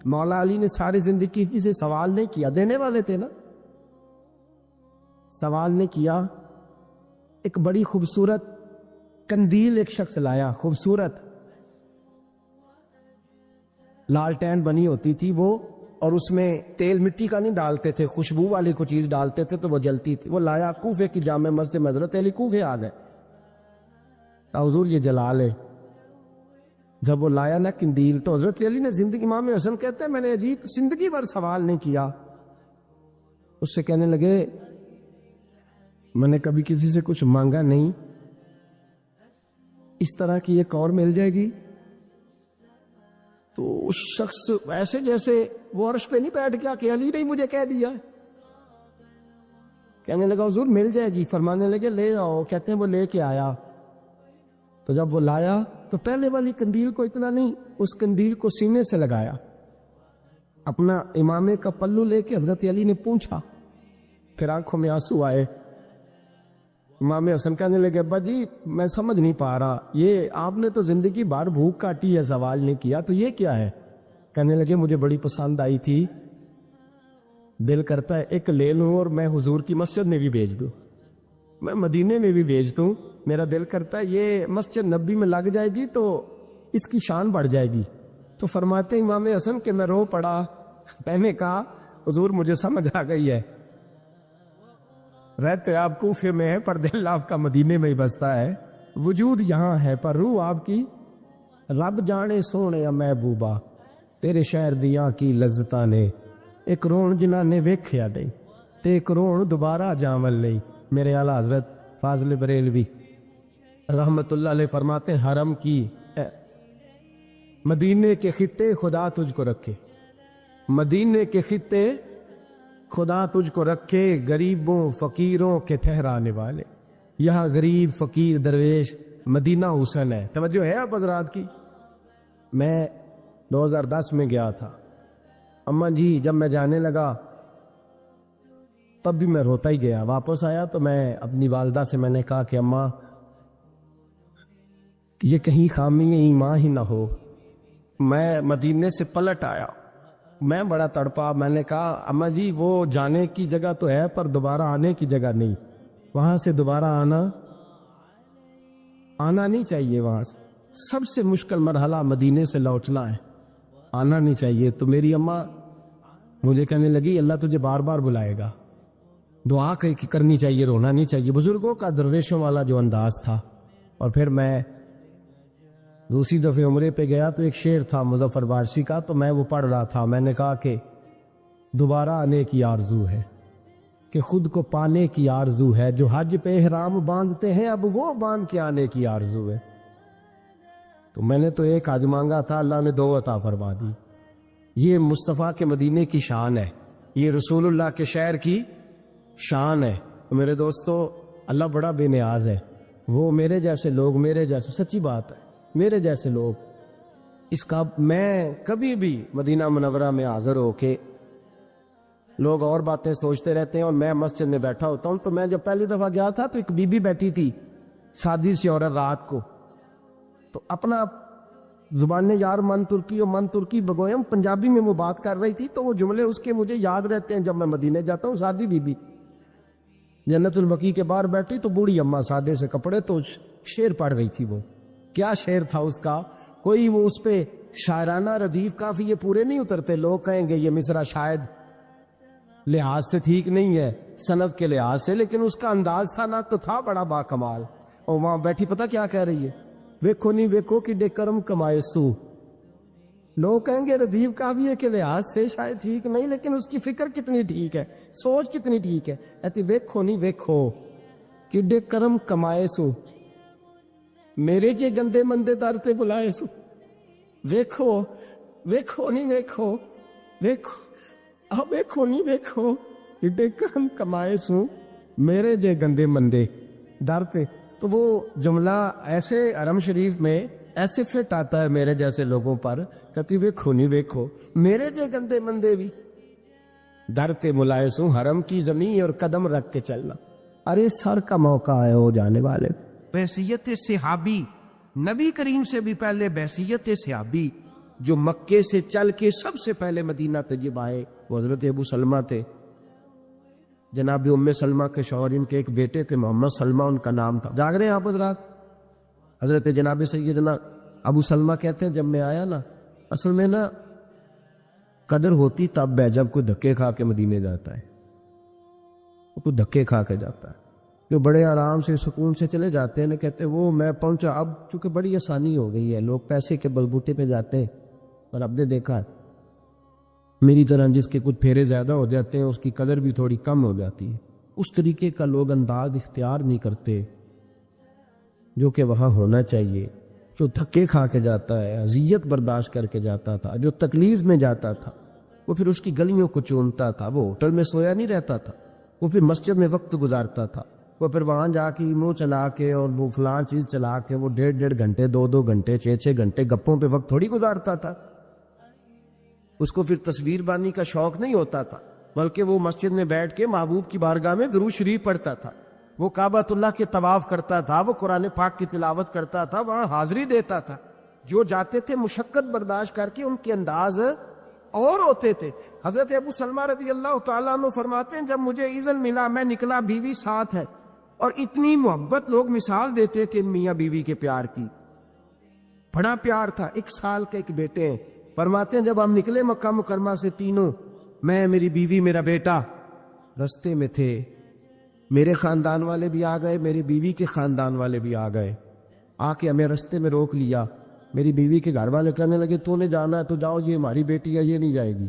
مولا علی نے ساری زندگی کسی سے سوال نہیں کیا، دینے والے تھے نا. سوال نہیں کیا. ایک بڑی خوبصورت قندیل ایک شخص لایا، خوبصورت لالٹین بنی ہوتی تھی وہ، اور اس میں تیل مٹی کا نہیں ڈالتے تھے، خوشبو والی کوئی چیز ڈالتے تھے تو وہ جلتی تھی. وہ لایا کوفے کی جامع مسجد میں، حضرت علی کوفے آ گئے، حضور یہ جلا لے. جب وہ لایا نا قندیل تو حضرت علی نے زندگی، امام حسن کہتے ہیں میں نے عجیب زندگی بھر سوال نہیں کیا. اس سے کہنے لگے میں نے کبھی کسی سے کچھ مانگا نہیں، اس طرح کی ایک اور مل جائے گی. تو اس شخص ایسے جیسے وہ عرش پہ نہیں بیٹھ گیا کہ علی نے مجھے کہہ دیا. کہنے لگا حضور مل جائے گی. فرمانے لگے لے آؤ. کہتے ہیں وہ لے کے آیا. تو جب وہ لایا تو پہلے والی قندیل کو اتنا نہیں، اس قندیل کو سینے سے لگایا، اپنا امامے کا پلو لے کے حضرت علی نے پوچھا. پھر آنکھوں میں آنسو آئے. امام حسن کہنے لگے ابا جی میں سمجھ نہیں پا رہا، یہ آپ نے تو زندگی بھر بھوک کاٹی ہے، سوال نہیں کیا، تو یہ کیا ہے؟ کہنے لگے مجھے بڑی پسند آئی تھی، دل کرتا ہے ایک لے لوں اور میں حضور کی مسجد میں بھی بھیج دوں، میں مدینے میں بھی بھیج دوں. میرا دل کرتا ہے یہ مسجد نبی میں لگ جائے گی تو اس کی شان بڑھ جائے گی. تو فرماتے امام حسن کہ میں رو پڑا. میں نے کہا حضور مجھے سمجھ آ گئی ہے، رہتے آپ کوفے میں ہے پر دل آپ کا مدینے میں ہی بستا ہے، وجود یہاں ہے پر روح آپ کی. رب جانے سونے محبوبہ تیرے شہر دیاں کی لذتاں نے، ایک رون جنہاں نے ویکھیا نہیں تے ایک رون دوبارہ جاول نہیں. میرے اعلیٰ حضرت فاضل بریلوی رحمت اللہ علیہ فرماتے ہیں حرم کی مدینے کے خطے خدا تجھ کو رکھے، مدینے کے خطے خدا تجھ کو رکھے، غریبوں فقیروں کے ٹھہرانے والے. یہاں غریب فقیر درویش مدینہ حسن ہے. توجہ ہے آپ حضرات کی؟ میں 2010 میں گیا تھا. اماں جی جب میں جانے لگا تب بھی میں روتا ہی گیا. واپس آیا تو میں اپنی والدہ سے میں نے کہا کہ اماں یہ کہیں خامی ایمان ہی نہ ہو. میں مدینے سے پلٹ آیا، میں بڑا تڑپا. میں نے کہا اماں جی وہ جانے کی جگہ تو ہے پر دوبارہ آنے کی جگہ نہیں، وہاں سے دوبارہ آنا نہیں چاہیے. وہاں سے سب سے مشکل مرحلہ مدینے سے لوٹنا ہے، آنا نہیں چاہیے. تو میری اماں مجھے کہنے لگی اللہ تجھے بار بار بلائے گا، دعا کرنی چاہیے، رونا نہیں چاہیے. بزرگوں کا درویشوں والا جو انداز تھا. اور پھر میں دوسری دفعہ عمرے پہ گیا تو ایک شعر تھا مظفر وارثی کا، تو میں وہ پڑھ رہا تھا. میں نے کہا کہ دوبارہ آنے کی آرزو ہے، کہ خود کو پانے کی آرزو ہے، جو حج پہ احرام باندھتے ہیں اب وہ باندھ کے آنے کی آرزو ہے. تو میں نے تو ایک حج مانگا تھا، اللہ نے 2 عطا فرما دی. یہ مصطفیٰ کے مدینے کی شان ہے، یہ رسول اللہ کے شہر کی شان ہے. میرے دوستو اللہ بڑا بے نیاز ہے. وہ میرے جیسے لوگ، میرے جیسے، سچی بات ہے، میرے جیسے لوگ اس کا، میں کبھی بھی مدینہ منورہ میں حاضر ہو کے لوگ اور باتیں سوچتے رہتے ہیں اور میں مسجد میں بیٹھا ہوتا ہوں. تو میں جب پہلی دفعہ گیا تھا تو ایک بی بی بیٹھی تھی، سادی سی عورت، رات کو. تو اپنا زبان یار من ترکی اور من ترکی بگویم پنجابی میں وہ بات کر رہی تھی. تو وہ جملے اس کے مجھے یاد رہتے ہیں جب میں مدینے جاتا ہوں. سادی بی بی جنت البقیع کے باہر بیٹھی تو بوڑھی اماں سادے سے کپڑے، تو شعر پڑھ رہی تھی. وہ کیا شعر تھا اس کا، کوئی وہ اس پہ شاعرانہ ردیف کافی یہ پورے نہیں اترتے. لوگ کہیں گے یہ مصرع شاید لحاظ سے ٹھیک نہیں ہے، صنف کے لحاظ سے، لیکن اس کا انداز تھا نا تو تھا بڑا با کمال. اور وہاں بیٹھی پتہ کیا کہہ رہی ہے، ویکھو نہیں ویکھو کہ ڈے کرم کمائے سو. لوگ کہیں گے ردیف کافی کے لحاظ سے شاید ٹھیک نہیں، لیکن اس کی فکر کتنی ٹھیک ہے، سوچ کتنی ٹھیک ہے. ایتی ویکھو نہیں ویکھو کہ ڈے کرم کمائے سو، میرے جے گندے مندے در تے بلائے سو. ویکھو ویکھو نہیں ویکھو ویکھو ویکھو نہیں ویکھو کہ ڈے کرم کمائے سو، میرے جے گندے مندے در تے. تو وہ جملہ ایسے حرم شریف میں ایسے فٹ آتا ہے میرے جیسے لوگوں پر، کہتی ویکھو نہیں ویکھو میرے جے گندے مندے بھی در تے ملائس ہوں، حرم کی زمین اور قدم رکھ کے چلنا. ارے سر کا موقع ہے ہو جانے والے. بحثیت صحابی، نبی کریم سے بھی پہلے بحثیت صحابی جو مکے سے چل کے سب سے پہلے مدینہ تجب آئے وہ حضرت ابو سلمہ تھے. جناب ام سلمہ کے شوہر ان کے ایک بیٹے تھے محمد سلمہ ان کا نام تھا. جاگ رہے ہیں آپ حضرات؟ حضرت جناب سیدنا ابو سلمہ کہتے ہیں جب میں آیا نا اصل میں نا قدر ہوتی تب ہے جب کوئی دھکے کھا کے مدینے جاتا ہے. کوئی دھکے کھا کے جاتا ہے جو بڑے آرام سے سکون سے چلے جاتے ہیں نا کہتے ہیں وہ میں پہنچا. اب چونکہ بڑی آسانی ہو گئی ہے لوگ پیسے کے بلبوتے پہ جاتے ہیں اور اب نے دیکھا ہے میری طرح جس کے کچھ پھیرے زیادہ ہو جاتے ہیں اس کی قدر بھی تھوڑی کم ہو جاتی ہے. اس طریقے کا لوگ انداز اختیار نہیں کرتے جو کہ وہاں ہونا چاہیے. جو دھکے کھا کے جاتا ہے اذیت برداشت کر کے جاتا تھا جو تکلیف میں جاتا تھا وہ پھر اس کی گلیوں کو چونتا تھا. وہ ہوٹل میں سویا نہیں رہتا تھا وہ پھر مسجد میں وقت گزارتا تھا. وہ پھر وہاں جا کے منہ چلا کے اور وہ فلاں چیز چلا کے وہ 1.5 گھنٹے 2 گھنٹے 6 گھنٹے گپوں پہ وقت تھوڑی گزارتا تھا. اس کو پھر تصویر بانی کا شوق نہیں ہوتا تھا بلکہ وہ مسجد میں بیٹھ کے محبوب کی بارگاہ میں درود شریف پڑھتا تھا. وہ کعبۃ اللہ کے طواف کرتا تھا. وہ قرآن پاک کی تلاوت کرتا تھا. وہاں حاضری دیتا تھا. جو جاتے تھے مشقت برداشت کر کے ان کے انداز اور ہوتے تھے. حضرت ابو سلمہ رضی اللہ تعالیٰ عنہ فرماتے ہیں جب مجھے اذن ملا میں نکلا بیوی ساتھ ہے اور اتنی محبت لوگ مثال دیتے تھے میاں بیوی کے پیار کی. بڑا پیار تھا. 1 سال کے ایک بیٹے ہیں. فرماتے ہیں جب ہم نکلے مکہ مکرمہ سے تینوں میں میری بیوی میرا بیٹا رستے میں تھے. میرے خاندان والے بھی آ گئے میری بیوی کے خاندان والے بھی آ گئے. آ کے ہمیں رستے میں روک لیا. میری بیوی کے گھر والے کہنے لگے تو نے جانا ہے تو جاؤ یہ ہماری بیٹی ہے یہ نہیں جائے گی.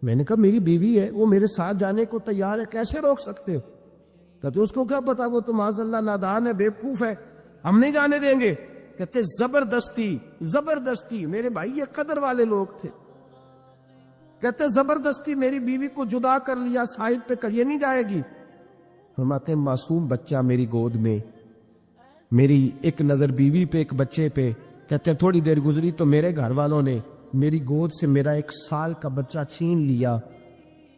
میں نے کہا میری بیوی ہے وہ میرے ساتھ جانے کو تیار ہے کیسے روک سکتے ہو؟ کہتے اس کو کیا پتا وہ تو معاذ اللہ نادان ہے بیوقوف ہے ہم نہیں جانے دیں گے. کہتے زبردستی میرے بھائی یہ قدر والے لوگ تھے. کہتے زبردستی میری بیوی کو جدا کر لیا سائڈ پہ کر یہ نہیں جائے گی. فرماتے معصوم بچہ میری گود میں میری ایک نظر بیوی پہ ایک بچے پہ. کہتے تھوڑی دیر گزری تو میرے گھر والوں نے میری گود سے میرا 1 سال کا بچہ چھین لیا.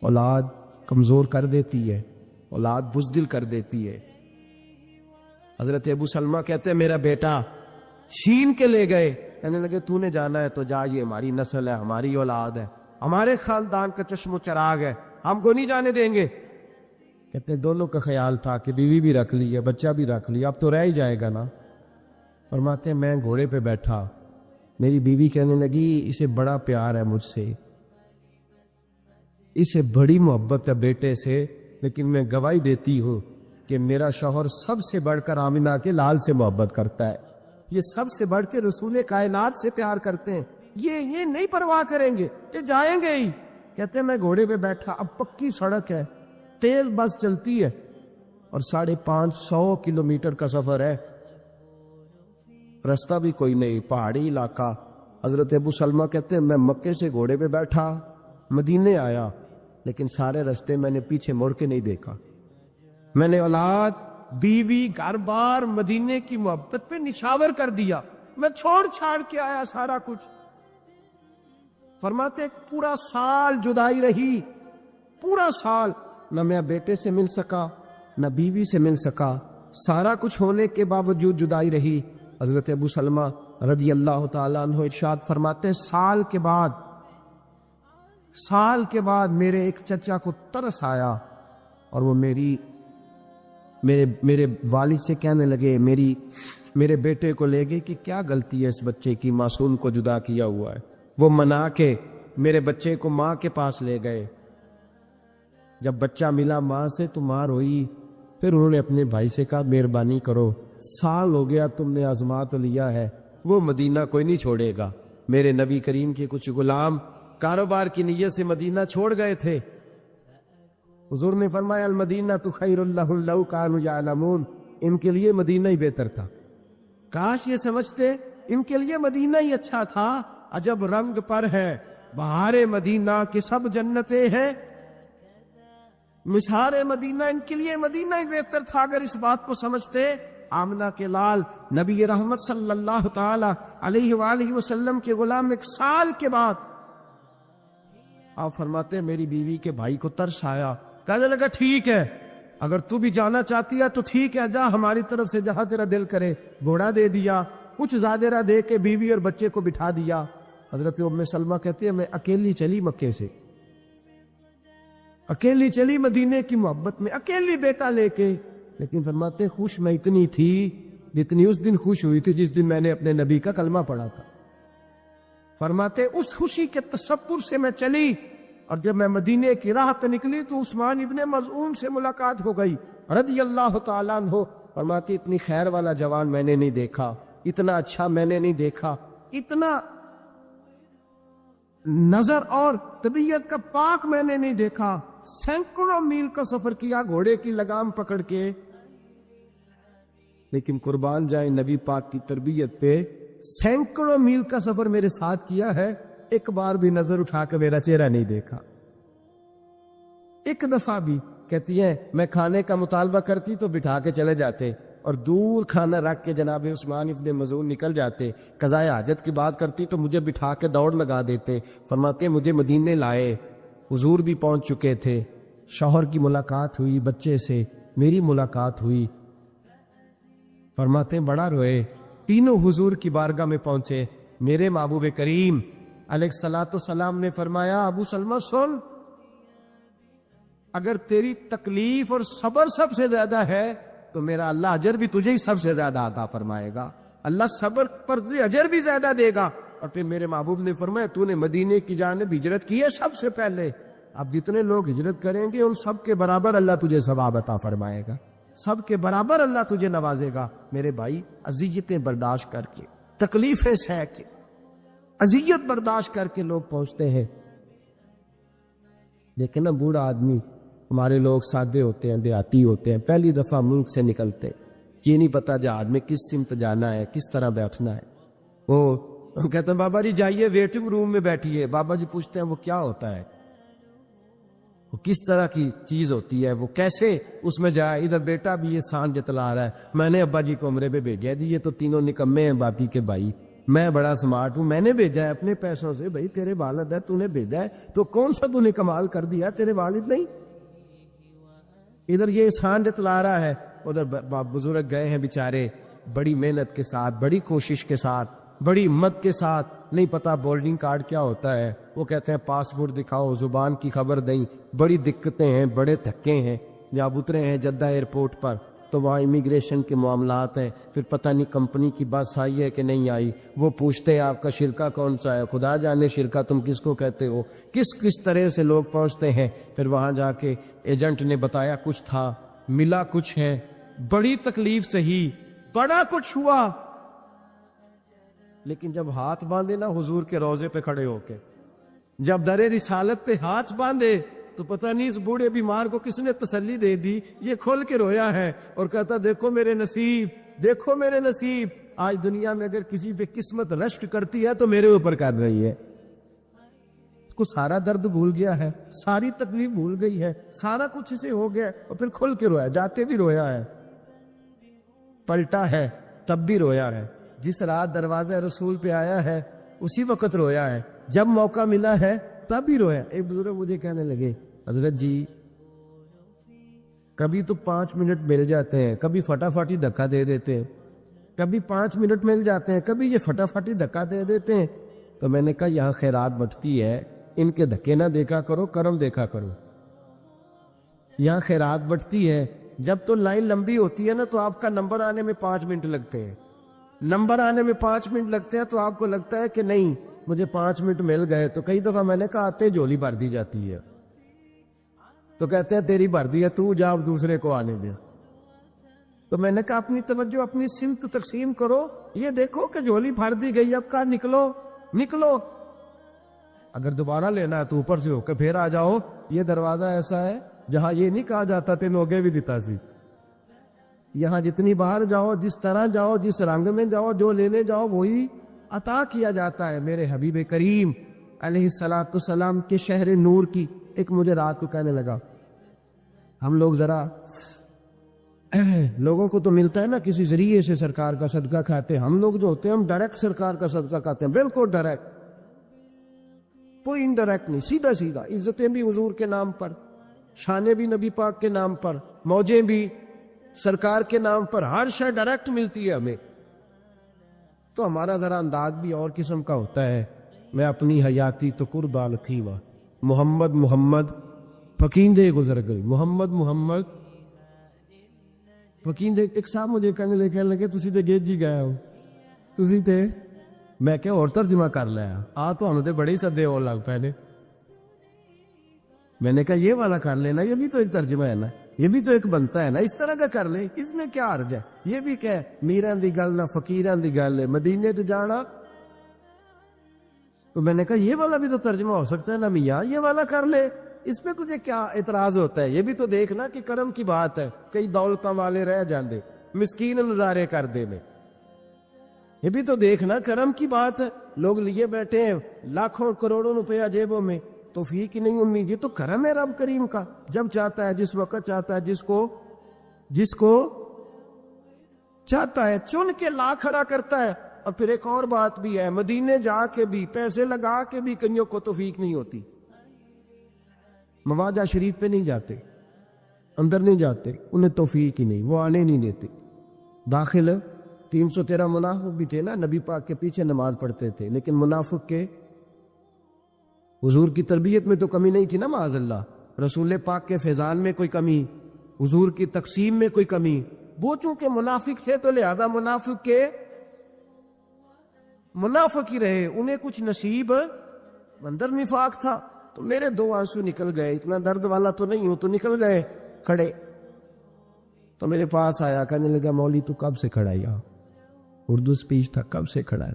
اولاد کمزور کر دیتی ہے اولاد بزدل کر دیتی ہے. حضرت ابو سلمہ کہتے ہیں میرا بیٹا چھین کے لے گئے. کہنے لگے تو نے جانا ہے تو جا یہ ہماری نسل ہے ہماری اولاد ہے ہمارے خاندان کا چشم و چراغ ہے ہم کو نہیں جانے دیں گے. کہتے دونوں کا خیال تھا کہ بیوی بھی رکھ لی ہے بچہ بھی رکھ لیا اب تو رہ ہی جائے گا نا. فرماتے ہیں میں گھوڑے پہ بیٹھا. میری بیوی کہنے لگی اسے بڑا پیار ہے مجھ سے اسے بڑی محبت ہے بیٹے سے لیکن میں گواہی دیتی ہوں کہ میرا شوہر سب سے بڑھ کر آمنہ کے لال سے محبت کرتا ہے. یہ سب سے بڑھ کے رسول کائنات سے پیار کرتے ہیں. یہ نہیں پرواہ کریں گے یہ جائیں گے ہی. کہتے ہیں میں گھوڑے پہ بیٹھا. اب پکی سڑک ہے تیز بس چلتی ہے اور 550 کلومیٹر کا سفر ہے. رستہ بھی کوئی نہیں پہاڑی علاقہ. حضرت ابو سلمہ کہتے ہیں میں مکے سے گھوڑے پہ بیٹھا مدینے آیا لیکن سارے رستے میں نے پیچھے مڑ کے نہیں دیکھا. میں نے اولاد بیوی گھر بار مدینے کی محبت پہ نچھاور کر دیا. میں چھوڑ چھاڑ کے آیا سارا کچھ. فرماتے پورا سال جدائی رہی پورا سال نہ میں بیٹے سے مل سکا نہ بیوی سے مل سکا. سارا کچھ ہونے کے باوجود جدائی رہی. حضرت ابو سلمہ رضی اللہ تعالیٰ عنہ ارشاد فرماتے سال کے بعد میرے ایک چچا کو ترس آیا اور وہ میرے والد سے کہنے لگے میرے بیٹے کو لے گئے کہ کیا غلطی ہے اس بچے کی معصوم کو جدا کیا ہوا ہے. وہ منا کے میرے بچے کو ماں کے پاس لے گئے. جب بچہ ملا ماں سے تو ماں روئی. پھر انہوں نے اپنے بھائی سے کہا مہربانی کرو سال ہو گیا تم نے آزما تو لیا ہے وہ مدینہ کوئی نہیں چھوڑے گا. میرے نبی کریم کے کچھ غلام کاروبار کی نیت سے مدینہ چھوڑ گئے تھے. حضور نے فرمایا المدینہ تو خیر لہم لو کانوا یعلمون. ان کے لیے مدینہ ہی بہتر تھا. کاش یہ سمجھتے ان کے لیے مدینہ ہی اچھا تھا. عجب رنگ پر ہے بہار مدینہ کے سب جنتیں ہیں. مسحار مدینہ ان کے لیے مدینہ ہی بہتر تھا. اگر اس بات کو سمجھتے آمنہ کے لال نبی رحمت صلی اللہ تعالی علیہ وآلہ وسلم کے غلام 1 سال کے بعد آپ فرماتے میری بیوی کے بھائی کو ترس آیا. کہنے لگا ٹھیک ہے اگر تو بھی جانا چاہتی ہے تو ٹھیک ہے جا ہماری طرف سے جہاں تیرا دل کرے. گھوڑا دے دیا کچھ زادرہ دے کے بیوی اور بچے کو بٹھا دیا. حضرت ام سلمہ کہتے ہیں میں اکیلی چلی مکے سے، اکیلی چلی مدینے کی محبت میں، اکیلی بیٹا لے کے، لیکن فرماتے خوش میں اتنی تھی جتنی اس دن خوش ہوئی تھی جس دن میں نے اپنے نبی کا کلمہ پڑھا تھا۔ فرماتے اس خوشی کے تصور سے میں چلی، اور جب میں مدینے کی راہ پہ نکلی تو عثمان ابن مظعون سے ملاقات ہو گئی رضی اللہ تعالیٰ عنہ۔ فرماتی اتنی خیر والا جوان میں نے نہیں دیکھا، اتنا اچھا میں نے نہیں دیکھا، اتنا نظر اور طبیعت کا پاک میں نے نہیں دیکھا۔ سینکڑوں میل کا سفر کیا گھوڑے کی لگام پکڑ کے، لیکن قربان جائیں نبی پاک کی تربیت پہ، سینکڑوں میل کا سفر میرے ساتھ کیا ہے، ایک بار بھی نظر اٹھا کے میرا چہرہ نہیں دیکھا، ایک دفعہ بھی۔ کہتی ہے میں کھانے کا مطالبہ کرتی تو بٹھا کے چلے جاتے، اور دور کھانا رکھ کے جناب عثمان ابن مظعون نکل جاتے، قضائے حاجت کی بات کرتی تو مجھے بٹھا کے دوڑ لگا دیتے۔ فرماتے مجھے مدینے لائے، حضور بھی پہنچ چکے تھے، شوہر کی ملاقات ہوئی، بچے سے میری ملاقات ہوئی۔ فرماتے بڑا روئے، تینوں حضور کی بارگاہ میں پہنچے۔ میرے محبوب کریم علیہ الصلوۃ والسلام نے فرمایا ابو سلمہ سن، اگر تیری تکلیف اور صبر سب سے زیادہ ہے تو میرا اللہ اجر بھی تجھے ہی سب سے زیادہ عطا فرمائے گا، اللہ صبر پر تجھے اجر بھی زیادہ دے گا۔ اور پھر میرے محبوب نے فرمایا تو نے مدینے کی جانب ہجرت کی ہے سب سے پہلے، اب جتنے لوگ ہجرت کریں گے ان سب کے برابر اللہ تجھے ثواب عطا فرمائے گا، سب کے برابر اللہ تجھے نوازے گا۔ میرے بھائی اذیتیں برداشت کر کے، تکلیفیں سہ کے، اذیت برداشت کر کے لوگ پہنچتے ہیں، لیکن نا بوڑھا آدمی، ہمارے لوگ سادے ہوتے ہیں، دیہاتی ہوتے ہیں، پہلی دفعہ ملک سے نکلتے، یہ نہیں پتا جہاز میں کس سمت جانا ہے، کس طرح بیٹھنا ہے۔ وہ کہتے ہیں بابا جی جائیے ویٹنگ روم میں بیٹھیے، بابا جی پوچھتے ہیں وہ کیا ہوتا ہے، وہ کس طرح کی چیز ہوتی ہے، وہ کیسے اس میں جائے۔ ادھر بیٹا بھی یہ سان جتلا رہا ہے، میں نے ابا جی کو عمرے پہ بھیجا جی، یہ تو تینوں نکمے ہیں باقی کے بھائی، میں بڑا سمارٹ ہوں، میں نے بھیجا ہے اپنے پیسوں سے۔ بھائی تیرے والد ہے، تو نے بھیجا ہے تو کون سا تو نے کمال کر دیا، تیرے والد نہیں۔ ادھر یہ احسان جتلا رہا ہے، ادھر بزرگ گئے ہیں بیچارے بڑی محنت کے ساتھ، بڑی کوشش کے ساتھ، بڑی ہمت کے ساتھ، نہیں پتا بورڈنگ کارڈ کیا ہوتا ہے، وہ کہتے ہیں پاسپورٹ دکھاؤ، زبان کی خبر دیں، بڑی دقتیں ہیں، بڑے دھکے ہیں۔ جب اترے ہیں جدہ ایئرپورٹ پر تو وہاں امیگریشن کے معاملات ہیں، پھر پتہ نہیں کمپنی کی بس آئی ہے کہ نہیں آئی، وہ پوچھتے ہیں آپ کا شرکہ کون سا ہے، خدا جانے شرکہ تم کس کو کہتے ہو، کس طرح سے لوگ پہنچتے ہیں۔ پھر وہاں جا کے ایجنٹ نے بتایا کچھ تھا، ملا کچھ ہے، بڑی تکلیف سہی، بڑا کچھ ہوا، لیکن جب ہاتھ باندھے نا حضور کے روضے پہ کھڑے ہو کے، جب در رسالت پہ ہاتھ باندھے تو پتہ نہیں اس بوڑھے بیمار کو کس نے تسلی دے دی، یہ کھول کے رویا ہے اور کہتا دیکھو میرے نصیب، دیکھو میرے نصیب، آج دنیا میں اگر کسی پہ قسمت رشک کرتی ہے تو میرے اوپر کر رہی ہے۔ اس کو سارا درد بھول گیا ہے، ساری تکلیف بھول گئی ہے، سارا کچھ اسے ہو گیا، اور پھر کھل کے رویا، جاتے بھی رویا ہے، پلٹا ہے تب بھی رویا ہے، جس رات دروازہ رسول پہ آیا ہے اسی وقت رویا ہے، جب موقع ملا ہے تب بھی رویا۔ ایک بزرگ مجھے کہنے لگے حضرت جی کبھی تو 5 منٹ مل جاتے ہیں، کبھی فٹافٹ دھکا دے دیتے ہیں، کبھی 5 منٹ مل جاتے ہیں، کبھی یہ فٹافٹ دھکا دے دیتے ہیں۔ تو میں نے کہا یہاں خیرات بٹتی ہے، ان کے دھکے نہ دیکھا کرو، کرم دیکھا کرو۔ یہاں خیرات بٹتی ہے، جب تو لائن لمبی ہوتی ہے نا تو آپ کا نمبر آنے میں 5 منٹ لگتے ہیں، نمبر آنے میں 5 منٹ لگتے ہیں، تو آپ کو لگتا ہے کہ نہیں مجھے 5 منٹ مل گئے، تو کئی دفعہ میں نے کہا آتے جھولی بھر دی جاتی ہے، تو کہتے ہیں تیری بھر دی ہے، تو جا دوسرے کو آنے دے۔ تو میں نے کہا اپنی توجہ اپنی سمت تقسیم کرو، یہ دیکھو کہ جھولی بھر دی گئی، اب کہا نکلو نکلو، اگر دوبارہ لینا ہے تو اوپر سے ہو کے پھر آ جاؤ۔ یہ دروازہ ایسا ہے جہاں یہ نہیں کہا جاتا تین ہوگے بھی دیتا سی، یہاں جتنی باہر جاؤ، جس طرح جاؤ، جس رنگ میں جاؤ، جو لینے جاؤ وہی عطا کیا جاتا ہے۔ میرے حبیب کریم علیہ الصلوۃ والسلام کے شہر نور کی ایک مجھے رات کو کہنے لگا، ہم لوگ ذرا لوگوں کو تو ملتا ہے نا کسی ذریعے سے سرکار کا صدقہ کھاتے، ہم لوگ جو ہوتے ہیں ہم ڈائریکٹ سرکار کا صدقہ کھاتے ہیں، بالکل ڈائریکٹ، کوئی انڈائریکٹ نہیں، سیدھا سیدھا، عزتیں بھی حضور کے نام پر، شانیں بھی نبی پاک کے نام پر، موجیں بھی سرکار کے نام پر، ہر شے ڈائریکٹ ملتی ہے ہمیں۔ تو ہمارا ذرا انداز بھی اور قسم کا ہوتا ہے، میں اپنی حیاتی تو قربان تھی وا محمد محمد فقیندے گزر گئی محمد محمد فقیندے ایک صاحب مجھے کہنے لگے تسی تے گیج جی گئے ہو تسی تے میں کہ اور ترجمہ کر لیا آ تو تے بڑے ہی سدے اور لگ پے نے میں نے کہا یہ والا کر لینا یہ بھی تو ایک ترجمہ ہے نا یہ بھی تو ایک بنتا ہے نا اس طرح کا کر لے اس میں کیا عرض ہے یہ بھی کہ میران دی گل نہ فقیران دی گل ہے مدینے تو جانا تو میں نے کہا یہ والا بھی تو ترجمہ ہو سکتا ہے نا میاں یہ والا کر لے اس میں تجھے کیا اعتراض ہوتا ہے یہ بھی تو دیکھنا کہ کرم کی بات ہے کئی دولتوں والے رہ جاندے مسکین نظارے کر دے میں یہ بھی تو دیکھنا کرم کی بات ہے لوگ لیے بیٹھے ہیں لاکھوں کروڑوں روپیہ جیبوں میں توفیق ہی نہیں امید یہ تو کرم ہے رب کریم کا جب چاہتا ہے جس وقت چاہتا ہے جس کو چاہتا ہے چن کے لا کھڑا کرتا ہے اور پھر ایک اور بات بھی ہے مدینے جا کے بھی پیسے لگا کے بھی کئیوں کو توفیق نہیں ہوتی مواجہ شریف پہ نہیں جاتے اندر نہیں جاتے انہیں توفیق ہی نہیں وہ آنے نہیں دیتے داخل 313 منافق بھی تھے نا نبی پاک کے پیچھے نماز پڑھتے تھے لیکن منافق کے حضور کی تربیت میں تو کمی نہیں تھی نا معاذ اللہ رسول پاک کے فیضان میں کوئی کمی حضور کی تقسیم میں کوئی کمی وہ چونکہ منافق تھے تو لہذا منافق ہی رہے انہیں کچھ نصیب اندر نفاق تھا تو میرے 2 آنسو نکل گئے اتنا درد والا تو نہیں ہوں تو نکل گئے کھڑے تو میرے پاس آیا کہنے لگا مولی تو کب سے کھڑا ہے اردو سپیچ تھا کب سے کھڑا ہے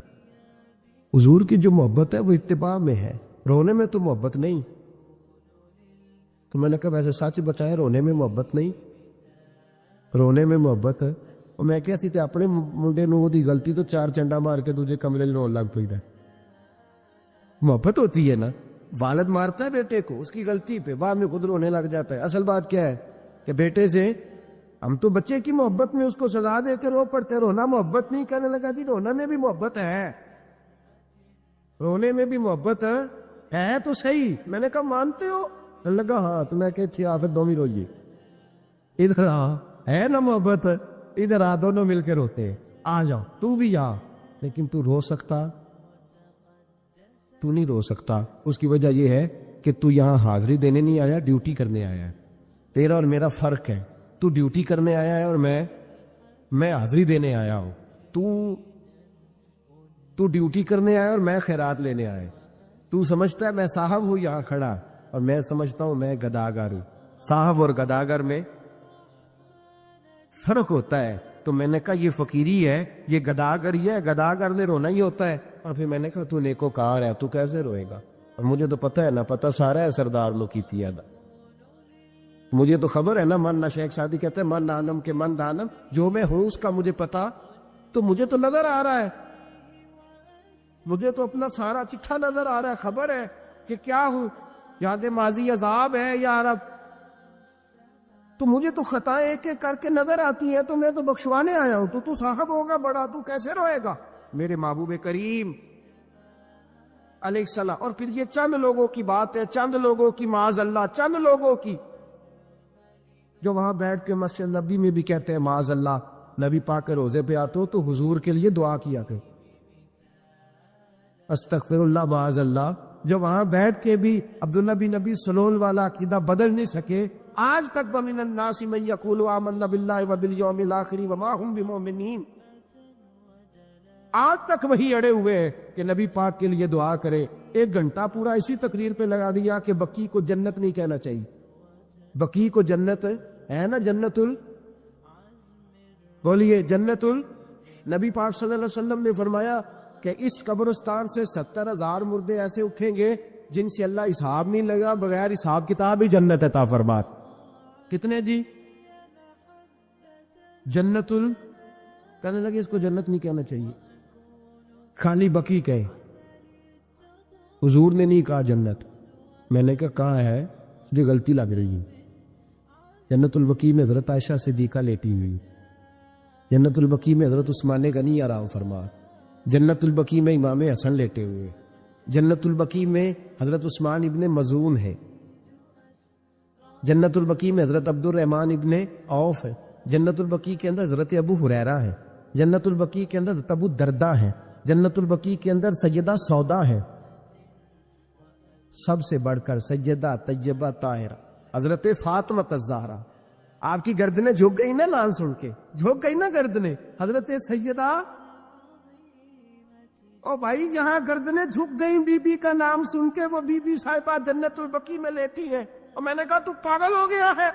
حضور کی جو محبت ہے وہ اتباع میں ہے رونے میں تو محبت نہیں تو میں نے کہا ویسے سچ بچائے رونے میں محبت نہیں رونے میں محبت ہے اور میں کیا سی تے اپنے منڈے نو دی غلطی تو 4 چنڈا مار کے تجھے کمرے رون لگ پئی ہے محبت ہوتی ہے نا والد مارتا ہے بیٹے کو اس کی غلطی پہ بعد میں خود رونے لگ جاتا ہے اصل بات کیا ہے کہ بیٹے سے ہم تو بچے کی محبت میں اس کو سزا دے کے رو پڑتے رونا محبت نہیں کہنے لگا جی رونا میں بھی محبت ہے رونے میں بھی محبت ہے تو صحیح میں نے کہا مانتے ہو لگا ہاں تو میں کہ پھر دونوں روئیے ادھر ہے نا محبت ادھر دونوں مل کے روتے آ جاؤ تو بھی آ لیکن تو رو سکتا تو نہیں رو سکتا اس کی وجہ یہ ہے کہ تو یہاں حاضری دینے نہیں آیا ڈیوٹی کرنے آیا ہے تیرا اور میرا فرق ہے تو ڈیوٹی کرنے آیا ہے اور میں حاضری دینے آیا ہوں تو ڈیوٹی کرنے آیا اور میں خیرات لینے آیا تو سمجھتا ہے میں صاحب ہوں یہاں کھڑا اور میں سمجھتا ہوں میں گداگر ہوں صاحب اور گداگر میں فرق ہوتا ہے تو میں نے کہا یہ فقیری ہے یہ گداگر ہی ہے گداگر نے رونا ہی ہوتا ہے اور پھر میں نے کہا تو نیکوکار ہے تو کیسے روئے گا اور مجھے تو پتہ ہے نا پتہ سارا ہے سردار لو کی تھی مجھے تو خبر ہے نا من نہ شیخ شادی کہتے ہیں من نانم کے من دانم جو میں ہوں اس کا مجھے پتا تو مجھے تو نظر آ رہا ہے مجھے تو اپنا سارا چٹھا نظر آ رہا ہے خبر ہے کہ کیا ہوں یاد ماضی عذاب ہے یا رب تو مجھے تو خطائیں ایک ایک کر کے نظر آتی ہیں تو میں تو بخشوانے آیا ہوں تو صاحب ہوگا بڑا تو کیسے روئے گا میرے محبوب کریم علیہ السلام اور پھر یہ چند لوگوں کی بات ہے چند لوگوں کی معاذ اللہ چند لوگوں کی جو وہاں بیٹھ کے مسجد نبی میں بھی کہتے ہیں معاذ اللہ نبی پاک کے روزے پہ آتے ہو تو حضور کے لیے دعا کیا کرو استغفر اللہ معاذ اللہ جو وہاں بیٹھ کے بھی عبداللہ بن نبی سلول والا عقیدہ بدل نہیں سکے آج تک وَمِنَ النَّاسِ مَن يَقُولُ آمَنَّا بِاللَّهِ وَبِالْيَوْمِ الْآخِرِ وَمَا هُمْ بِمُؤْمِنِينَ آج تک وہی اڑے ہوئے کہ نبی پاک کے لیے دعا کرے 1 گھنٹہ پورا اسی تقریر پہ لگا دیا کہ بقی کو جنت نہیں کہنا چاہیے بقی کو جنت ہے نا جنت بولیے جنت نبی پاک صلی اللہ علیہ وسلم نے فرمایا کہ اس قبرستان سے 70,000 مردے ایسے اٹھیں گے جن سے اللہ حساب نہیں لگا بغیر حساب کتاب ہی جنت عطا فرمات کتنے جی جنت کہنے لگے اس کو جنت نہیں کہنا چاہیے خالی بقی کہے حضور نے نہیں کہا جنت میں نے کہا ہے مجھے غلطی لگ رہی ہے جنت البقیع میں حضرت عائشہ صدیقہ لیٹی ہوئی جنت البقیع میں حضرت عثمان غنی آرام فرما جنت البقیع میں امام حسن لیٹے ہوئے جنت البقیع میں حضرت عثمان ابن مظعون ہے جنت البقیع میں حضرت عبد الرحمن ابن عوف ہے جنت البقیع کے اندر حضرت ابو ہریرہ ہے جنت البقیع کے اندر حضرت ابو دردہ ہے جنت البقیع کے اندر سیدہ سودا ہے سب سے بڑھ کر سیدہ طیبہ طاہرہ حضرت فاطمہ الزہرا. آپ کی گردنیں جھک گئی نا نام سن کے, جھک گئی نا گردنیں. حضرت سیدہ, او بھائی یہاں گردنیں جھک گئی بی بی کا نام سن کے, وہ بی بی صاحبہ جنت البقیع میں لیتی ہیں. اور میں نے کہا تو پاگل ہو گیا ہے.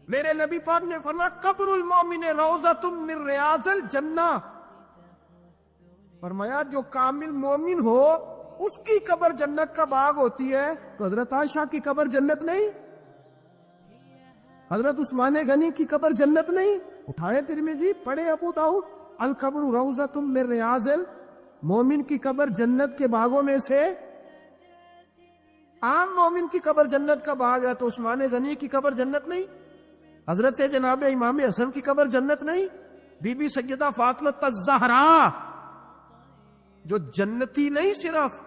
میرے نبی پاک نے فرمایا قبر المومن روضۃ من ریاض الجنہ. فرمایا جو کامل مومن ہو اس کی قبر جنت کا باغ ہوتی ہے. تو حضرت عائشہ کی قبر جنت نہیں؟ حضرت عثمان غنی کی قبر جنت نہیں؟ اٹھائے ترمذی, پڑھے ابو داؤد, القبر روضۃ من ریاض مومن کی قبر جنت کے باغوں میں سے. عام مومن کی قبر جنت کا باغ ہے, تو عثمان غنی کی قبر جنت نہیں؟ حضرت جناب امام حسن کی قبر جنت نہیں؟ بی بی سیدہ فاطمہ الزہرا جو جنتی نہیں صرف,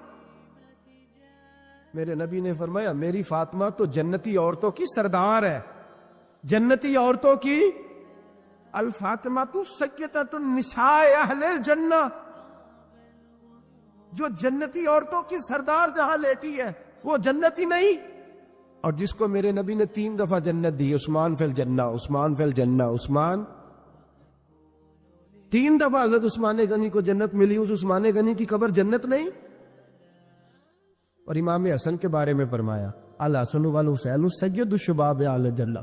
میرے نبی نے فرمایا میری فاطمہ تو جنتی عورتوں کی سردار ہے. جنتی عورتوں کی الفاطمہ تو سیدۃ النساء اہل الجنہ. جو جنتی عورتوں کی سردار جہاں لیٹی ہے وہ جنتی نہیں. اور جس کو میرے نبی نے 3 دفعہ جنت دی, عثمان فی الجنہ, عثمان فی الجنہ, عثمان, 3 دفعہ حضرت عثمان غنی کو جنت ملی. اس عثمان غنی کی قبر جنت نہیں؟ اور امام حسن کے بارے میں فرمایا الحسن والحسین سید الشباب اہل الجنہ.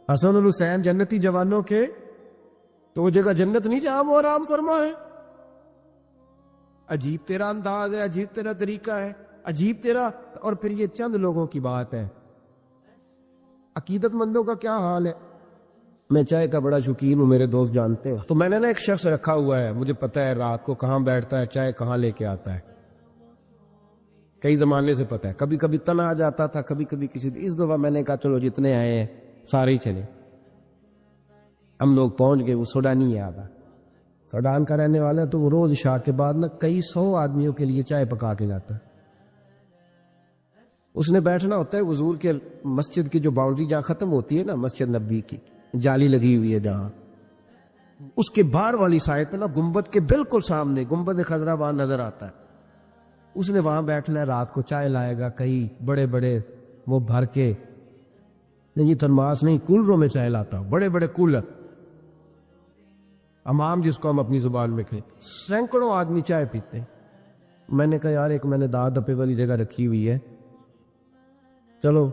حسن اور حسین جنتی جوانوں کے, تو وہ جگہ جنت نہیں جہاں وہ آرام فرما ہے. عجیب تیرا انداز ہے, عجیب تیرا طریقہ ہے, عجیب تیرا. اور پھر یہ چند لوگوں کی بات ہے. عقیدت مندوں کا کیا حال ہے. میں چائے کا بڑا شوقین ہوں, میرے دوست جانتے ہیں. تو میں نے نا ایک شخص رکھا ہوا ہے, مجھے پتہ ہے رات کو کہاں بیٹھتا ہے, چائے کہاں لے کے آتا ہے. کئی زمانے سے پتہ ہے. کبھی کبھی تنہا آ جاتا تھا, کبھی کبھی کسی. اس دفعہ میں نے کہا چلو جتنے آئے ہیں سارے ہی چلے. ہم لوگ پہنچ گئے. وہ سوڈانی ہے, آدھا سوڈان کا رہنے والا ہے. تو وہ روز عشاء کے بعد نا کئی 100 آدمیوں کے لیے چائے پکا کے جاتا ہے. اس نے بیٹھنا ہوتا ہے حضور کے مسجد کی جو باؤنڈری جہاں ختم ہوتی ہے نا, مسجد نبی کی جالی لگی ہوئی ہے جہاں, اس کے باہر والی سائڈ پہ نا گنبد کے بالکل سامنے گنبد خضرا وہاں نظر آتا ہے. اس نے وہاں بیٹھنا ہے. رات کو چائے لائے گا, کئی بڑے بڑے وہ بھر کے, نہیں ترماس نہیں, کولروں میں چائے لاتا, بڑے بڑے کولر, امام جس کو ہم اپنی زبان میں کہیں. سینکڑوں آدمی چائے پیتے ہیں. میں نے کہا یار ایک میں نے داد دپے والی جگہ رکھی ہوئی ہے, چلو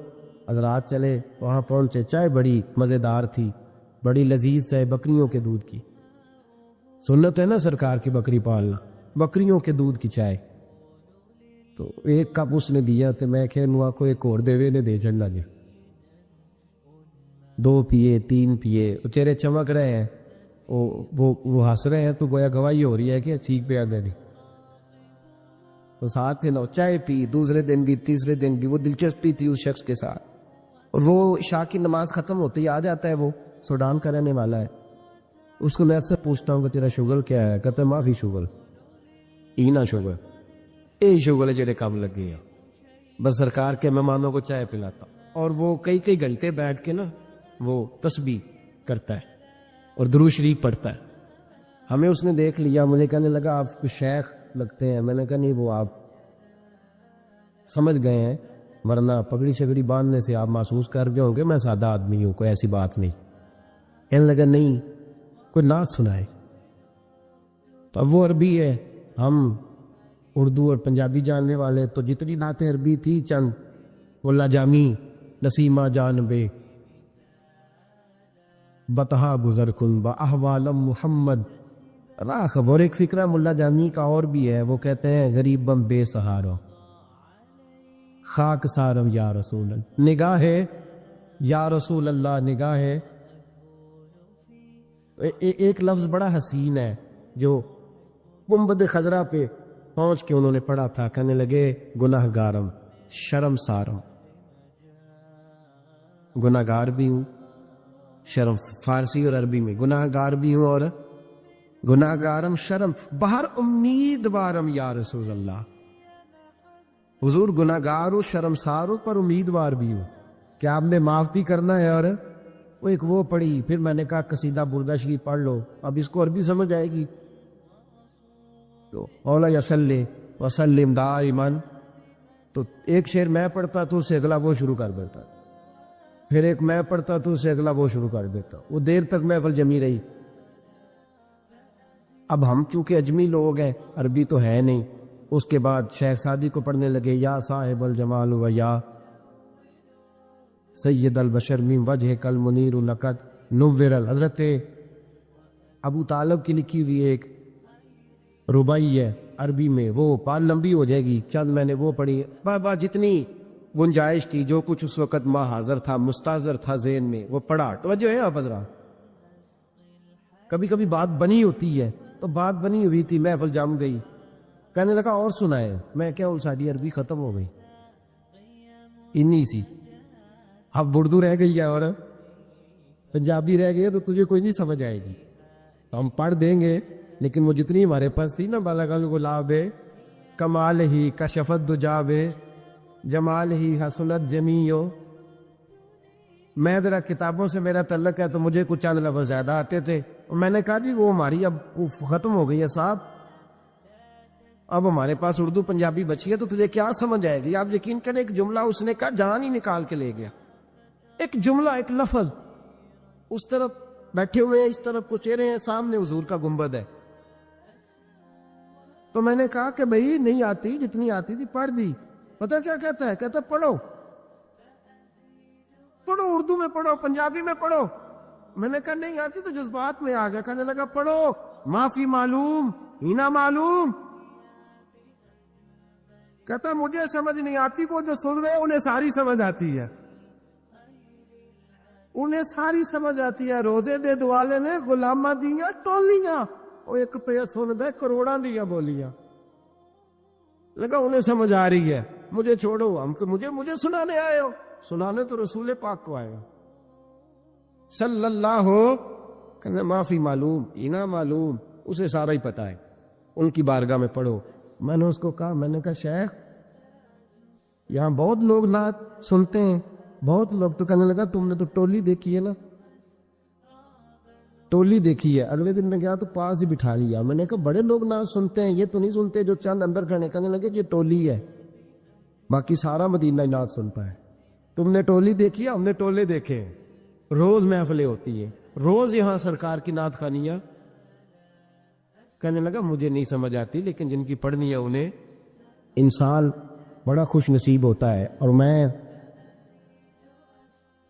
حضرات چلے. وہاں پہنچے. چائے بڑی مزیدار تھی, بڑی لذیذ چائے, بکریوں کے دودھ کی. سنت ہے نا سرکار کی بکری پالنا, بکریوں کے دودھ کی چائے. تو ایک کپ اس نے دیا, تو میں کہ نوا کو ایک اور دے نے دے چڑھنا گیا. 2 پیے, 3 پیے, وہ چہرے چمک رہے ہیں, وہ ہنس رہے ہیں, تو گویا گواہی ہو رہی ہے کہ ٹھیک پہ آدھے نہیں. تو ساتھ تھے نا, چائے پی. دوسرے دن بھی, تیسرے دن بھی. وہ دلچسپی تھی اس شخص کے ساتھ. اور وہ عشاء کی نماز ختم ہوتے ہی آ جاتا ہے. وہ سوڈان کا رہنے والا ہے. اس کو میں سے پوچھتا ہوں کہ تیرا شوگر کیا ہے؟ کہتا ہے معافی شوگر, اینا شوگر, یہی شوگر ہے جڑے کم لگے ہیں. بس سرکار کے مہمانوں کو چائے پلاتا. اور وہ کئی گھنٹے بیٹھ کے نا وہ تسبیح کرتا ہے اور درود شریف پڑھتا ہے. ہمیں اس نے دیکھ لیا, مجھے کہنے لگا آپ کو شیخ لگتے ہیں. میں نے کہا نہیں, وہ آپ سمجھ گئے ہیں, ورنہ پگڑی شگڑی باندھنے سے آپ محسوس کر گئے ہوں گے میں سادہ آدمی ہوں, کوئی ایسی بات نہیں. کہنے لگا نہیں, کوئی نعت سنائے. تو اب وہ عربی ہے, ہم اردو اور پنجابی جاننے والے, تو جتنی نعتیں عربی تھی چند, ولا جامی نسیمہ جانبے بتہا گزر کن با احوالم محمد راہ خبر. ایک فکرہ ملا جامی کا اور بھی ہے, وہ کہتے ہیں غریبم بے سہارو خاک سارم یا رسول اللہ, نگاہ ہے یا رسول اللہ, نگاہ ہے. ایک لفظ بڑا حسین ہے جو گنبد خضرا پہ پہنچ کے انہوں نے پڑھا تھا. کہنے لگے گناہ گارم شرم سارم, گناہ گار بھی ہوں, شرم فارسی اور عربی میں گناہ گار بھی ہوں, اور گناہ گارم شرم باہر امیدوارم یا رسول اللہ. حضور گناہ گار ہو, شرم سار ہو, پر امیدوار بھی ہوں کہ آپ نے معاف بھی کرنا ہے. اور وہ ایک وہ پڑھی. پھر میں نے کہا قصیدہ بردہ شریف پڑھ لو, اب اس کو عربی سمجھ آئے گی. تو مولا یصلی وسلم دائما تو ایک شعر میں پڑھتا تو اس سے اگلا وہ شروع کر دیتا, پھر ایک میں پڑھتا تو اس سے اگلا وہ شروع کر دیتا. وہ دیر تک محفل جمی رہی. اب ہم چونکہ اجمی لوگ ہیں, عربی تو ہے نہیں, اس کے بعد شیخ سعدی کو پڑھنے لگے, یا صاحب الجمال و یا سید البشر من وجہ کل منیر لقد نور. حضرت ابو طالب کی لکھی ہوئی ایک ربائی ہے عربی میں, وہ پال لمبی ہو جائے گی, چند میں نے وہ پڑھی. بابا جتنی گنجائش تھی, جو کچھ اس وقت ماں حاضر تھا, مستحضر تھا ذہن میں, وہ پڑھا. توجہ ہے آپ حضرات, کبھی کبھی بات بنی ہوتی ہے, تو بات بنی ہوئی تھی, محفل جم گئی, کہنے لگا اور سنائے. میں کیا ہوں, ساری عربی ختم ہو گئی, انی سی. اب اردو رہ گئی ہے اور پنجابی رہ گئی ہے, تو تجھے کوئی نہیں سمجھ آئے گی. تو ہم پڑھ دیں گے, لیکن وہ جتنی ہمارے پاس تھی نا, بالغ غلاب کمال ہی کشفت دجاب جمال ہی حسنت جمیع. میں ذرا کتابوں سے میرا تعلق ہے, تو مجھے کچھ چند لفظ زیادہ آتے تھے. میں نے کہا جی وہ ہماری اب ختم ہو گئی ہے صاحب, اب ہمارے پاس اردو پنجابی بچی ہے, تو تجھے کیا سمجھ آئے گی. آپ یقین کریں, ایک جملہ اس نے کہا جان ہی نکال کے لے گیا. ایک جملہ, ایک لفظ. اس طرف بیٹھے ہوئے ہیں, اس طرف کو چہرے ہیں, سامنے حضور کا گنبد ہے. تو میں نے کہا کہ بھئی نہیں آتی, جتنی آتی تھی پڑھ دی. پتہ کیا کہتا ہے, کہتا پڑھو پڑھو, اردو میں پڑھو, پنجابی میں پڑھو. میں نے کہا نہیں آتی, تو جذبات میں آ گیا. کہنے لگا پڑھو, معافی معلوم ہی نہ معلوم. کہتا مجھے سمجھ نہیں آتی, وہ جو سن رہے انہیں ساری سمجھ آتی ہے, انہیں ساری سمجھ آتی ہے. روزے دے دوالے نے غلامہ دیاں ٹولیاں, وہ ایک پہ سن دے کروڑاں دیاں بولیاں. لگا انہیں سمجھ آ رہی ہے, مجھے چھوڑو, ہم مجھے سنانے آئے ہو. سنانے تو رسول پاک کو آئے ہو صلی اللہ ہو. کہنے معافی معلوم اینا معلوم, اسے سارا ہی پتہ ہے, ان کی بارگاہ میں پڑھو. میں نے اس کو کہا, میں نے کہا شیخ یہاں بہت لوگ نعت سنتے ہیں, بہت لوگ. تو کہنے لگا تم نے تو ٹولی دیکھی ہے نا, ٹولی دیکھی ہے. اگلے دن میں گیا تو پاس ہی بٹھا لیا. میں نے کہا بڑے لوگ نعت سنتے ہیں, یہ تو نہیں سنتے جو چند اندر کھڑے. کہنے لگے یہ ٹولی ہے, باقی سارا مدینہ ہی نعت سنتا ہے. تم نے ٹولی دیکھی ہے, ہم نے ٹولے دیکھے ہیں. روز محفلیں ہوتی ہیں, روز یہاں سرکار کی نعت خوانیاں. کہنے لگا مجھے نہیں سمجھ آتی, لیکن جن کی پڑھنی ہے انہیں. انسان بڑا خوش نصیب ہوتا ہے, اور میں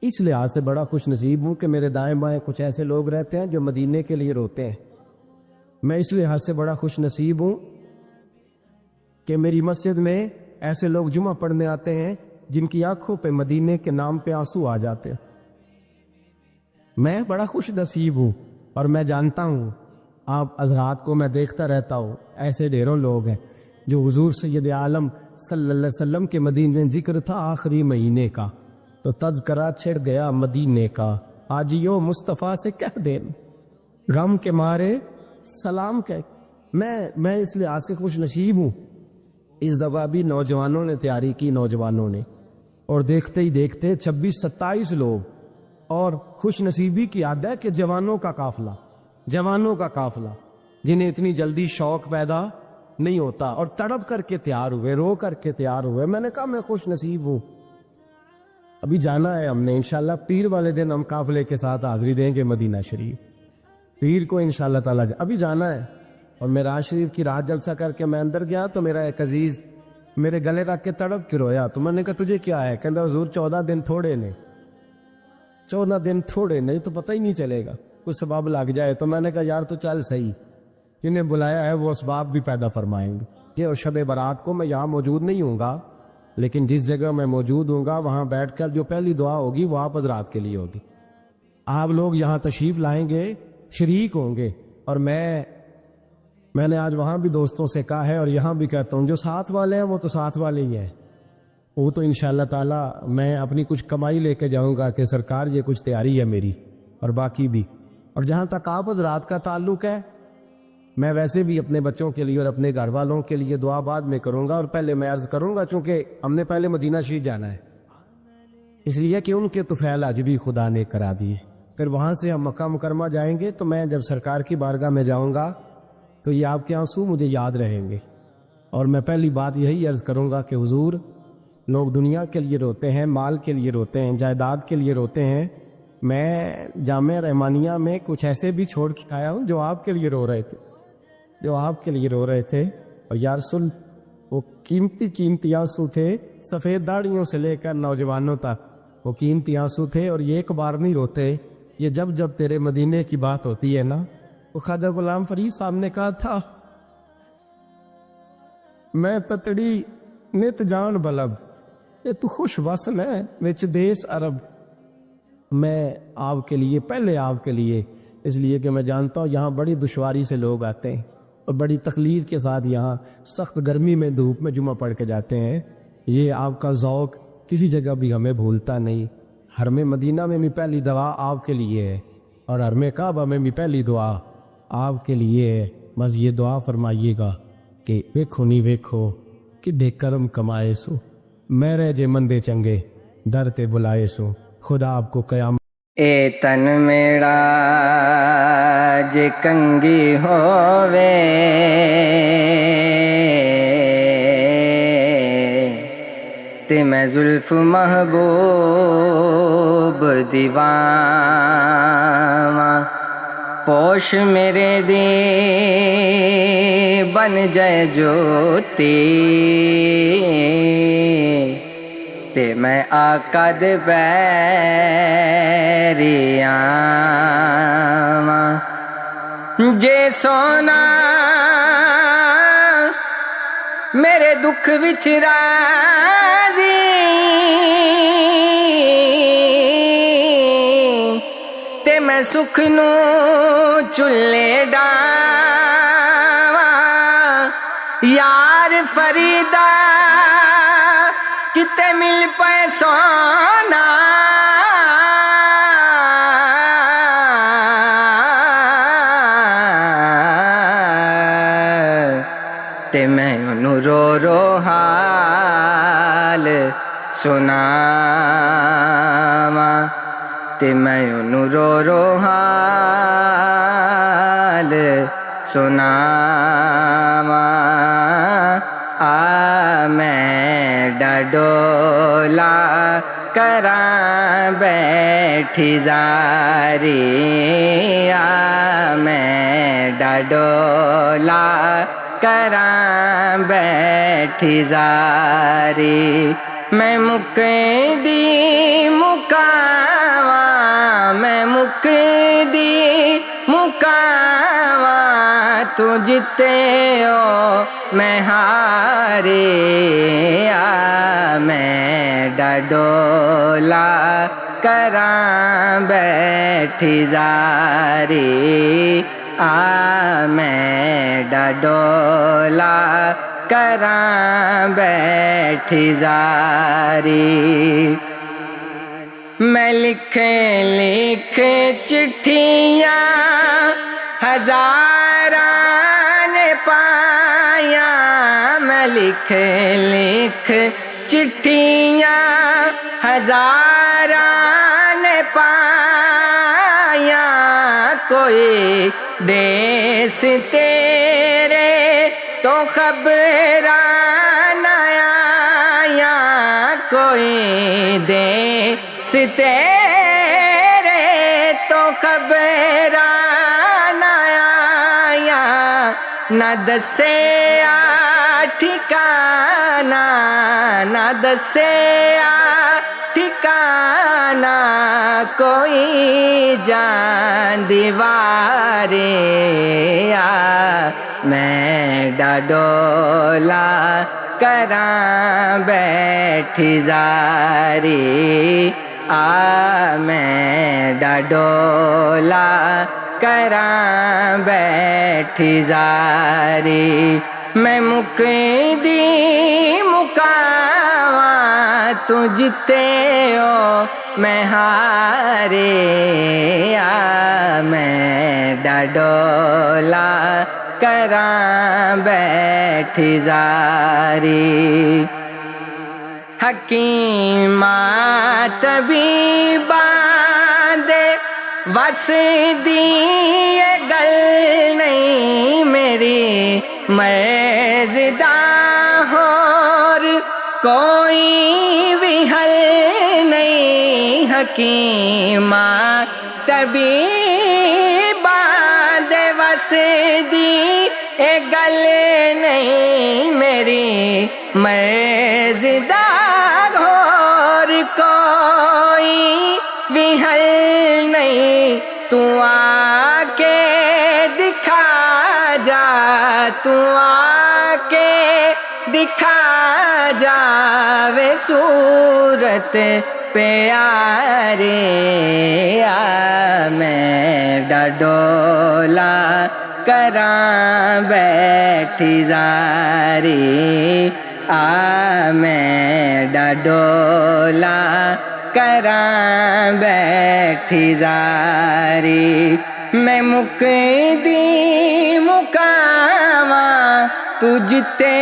اس لحاظ سے بڑا خوش نصیب ہوں کہ میرے دائیں بائیں کچھ ایسے لوگ رہتے ہیں جو مدینے کے لیے روتے ہیں. میں اس لحاظ سے بڑا خوش نصیب ہوں کہ میری مسجد میں ایسے لوگ جمعہ پڑھنے آتے ہیں جن کی آنکھوں پہ مدینے کے نام پہ آنسو آ جاتے ہیں. میں بڑا خوش نصیب ہوں, اور میں جانتا ہوں آپ حضرات کو میں دیکھتا رہتا ہوں, ایسے ڈھیروں لوگ ہیں جو حضور سید عالم صلی اللہ علیہ وسلم کے مدینے میں ذکر تھا آخری مہینے کا, تو تذکرہ چھڑ گیا مدینے کا. آجیو مصطفیٰ سے کہہ دیں غم کے مارے سلام کہہ. میں اس لحاظ سے خوش نصیب ہوں. اس دفعہ بھی نوجوانوں نے تیاری کی, نوجوانوں نے, اور دیکھتے ہی دیکھتے 26-27 لوگ. اور خوش نصیبی کی عادت ہے کہ جوانوں کا قافلہ جنہیں اتنی جلدی شوق پیدا نہیں ہوتا, اور تڑپ کر کے تیار ہوئے, رو کر کے تیار ہوئے. میں نے کہا میں خوش نصیب ہوں. ابھی جانا ہے ہم نے انشاءاللہ, پیر والے دن ہم قافلے کے ساتھ حاضری دیں گے مدینہ شریف. پیر کو انشاءاللہ تعالیٰ ابھی جانا ہے. اور معراج شریف کی رات جلسہ کر کے میں اندر گیا, تو میرا ایک عزیز میرے گلے رکھ کے تڑپ کے رویا. تو میں نے کہا تجھے کیا ہے؟ کہتا حضور 14 دن تھوڑے نے, 14 دن تھوڑے نہیں, تو پتہ ہی نہیں چلے گا, کچھ سبب لگ جائے. تو میں نے کہا یار تو چل صحیح, جنہیں بلایا ہے وہ اسباب بھی پیدا فرمائیں گے. کہ اور شب برات کو میں یہاں موجود نہیں ہوں گا, لیکن جس جگہ میں موجود ہوں گا وہاں بیٹھ کر جو پہلی دعا ہوگی وہ آپ حضرات کے لیے ہوگی. آپ لوگ یہاں تشریف لائیں گے, شریک ہوں گے. اور میں نے آج وہاں بھی دوستوں سے کہا ہے, اور یہاں بھی کہتا ہوں, جو ساتھ والے ہیں وہ تو ساتھ والے ہی ہیں. وہ تو انشاءاللہ تعالی میں اپنی کچھ کمائی لے کے جاؤں گا کہ سرکار یہ کچھ تیاری ہے میری, اور باقی بھی. اور جہاں تک آپ حضرات کا تعلق ہے, میں ویسے بھی اپنے بچوں کے لیے اور اپنے گھر والوں کے لیے دعا بعد میں کروں گا. اور پہلے میں عرض کروں گا, چونکہ ہم نے پہلے مدینہ شریف جانا ہے, اس لیے کہ ان کے طفیل آج بھی خدا نے کرا دیے. پھر وہاں سے ہم مکہ مکرمہ جائیں گے, تو میں جب سرکار کی بارگاہ میں جاؤں گا تو یہ آپ کے آنسو مجھے یاد رہیں گے. اور میں پہلی بات یہی عرض کروں گا کہ حضور لوگ دنیا کے لیے روتے ہیں، مال کے لیے روتے ہیں، جائیداد کے لیے روتے ہیں، میں جامعہ رحمانیہ میں کچھ ایسے بھی چھوڑ کے آیا ہوں جو آپ کے لیے رو رہے تھے، جو آپ کے لیے رو رہے تھے۔ اور یا رسول وہ قیمتی قیمتی آنسو تھے، سفید داڑھیوں سے لے کر نوجوانوں تک وہ قیمتی آنسو تھے، اور یہ ایک بار نہیں روتے، یہ جب جب تیرے مدینے کی بات ہوتی ہے نا۔ وہ خواجہ غلام فرید صاحب نے کہا تھا، میں تتڑی نت جان بلب، یہ تو خوش وصل ہے وچ دیس عرب۔ میں آپ کے لیے، پہلے آپ کے لیے، اس لیے کہ میں جانتا ہوں یہاں بڑی دشواری سے لوگ آتے ہیں اور بڑی تکلیف کے ساتھ یہاں سخت گرمی میں دھوپ میں جمعہ پڑھ کے جاتے ہیں۔ یہ آپ کا ذوق کسی جگہ بھی ہمیں بھولتا نہیں۔ حرم مدینہ میں بھی پہلی دعا آپ کے لیے ہے، اور حرم کعبہ میں بھی پہلی دعا آپ کے لیے ہے۔ بس یہ دعا فرمائیے گا کہ ویکھو نہیں ویکھو کہ کرم کمائے سو، میرے جے مندے چنگے در تے بلائے سو، خدا آپ کو قیامت۔ اے تن میرا جے کنگی ہووے، تے میں زلف محبوب دیواں، پوش میرے دی بن جائے جوتی، تے میں آقا دے پیری آواں۔ جے سونا میرے دکھ وچ راضی، تے میں سکھ نو چلے ڈاواں۔ یار فریدا کتے مل پے سونا، تے میں انہوں رو رو حال سناواں، تے میں انہوں رو رو حال سناواں۔ میں ڈڈولا کراں بیٹھی زاری، میں ڈڈولا کراں بیٹھی زاری۔ میں مکدی مکاواں، میں مکدی مکاواں، تو جتے ہو میں ہاری، میں ڈڈولا کراں بیٹھی زاری، میں ڈڈولا کراں بیٹھی زاری۔ میں لکھے لکھے چٹھیاں ہزاراں نے پایاں، میں لکھے لکھ چٹھیاں ہزاراں نے پایاں، کوئی دیس تیرے تو خبراں نہ آیاں، کوئی دیس تیرے تو خبراں نہ آیاں، نہ دسیا ٹھکانہ، نہ دسیا ٹھکانہ، کوئی جان دیوارے، میں ڈڈولا کراں بیٹھی زاری، میں ڈڈولا کراں بیٹھی زاری۔ میں مکدی مکاواں، تو جتے ہو میں ہارے، میں ڈڈولا کراں بیٹھی زاری۔ حکیماں طبیباں دے وس دی یہ گل نہیں، میری مرض دا ہور کوئی بھی حل نہیں حکیمہ طبیبہ دے وس دی اے گل نہیں میری مرض دا اور کوئی بھی حل نہیں تو آ کے دکھا جا تو آ کے دکھا جاوے صورت پیارے میں ڈڈولا کراں بیٹھی زاری میں ڈڈولا کراں بیٹھی زاری میں مکدی مکاواں تجھتے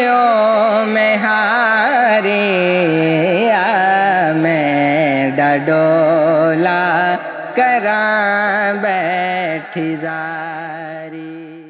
او میں ہارے میں ڈڈولا کراں بیٹھی زاری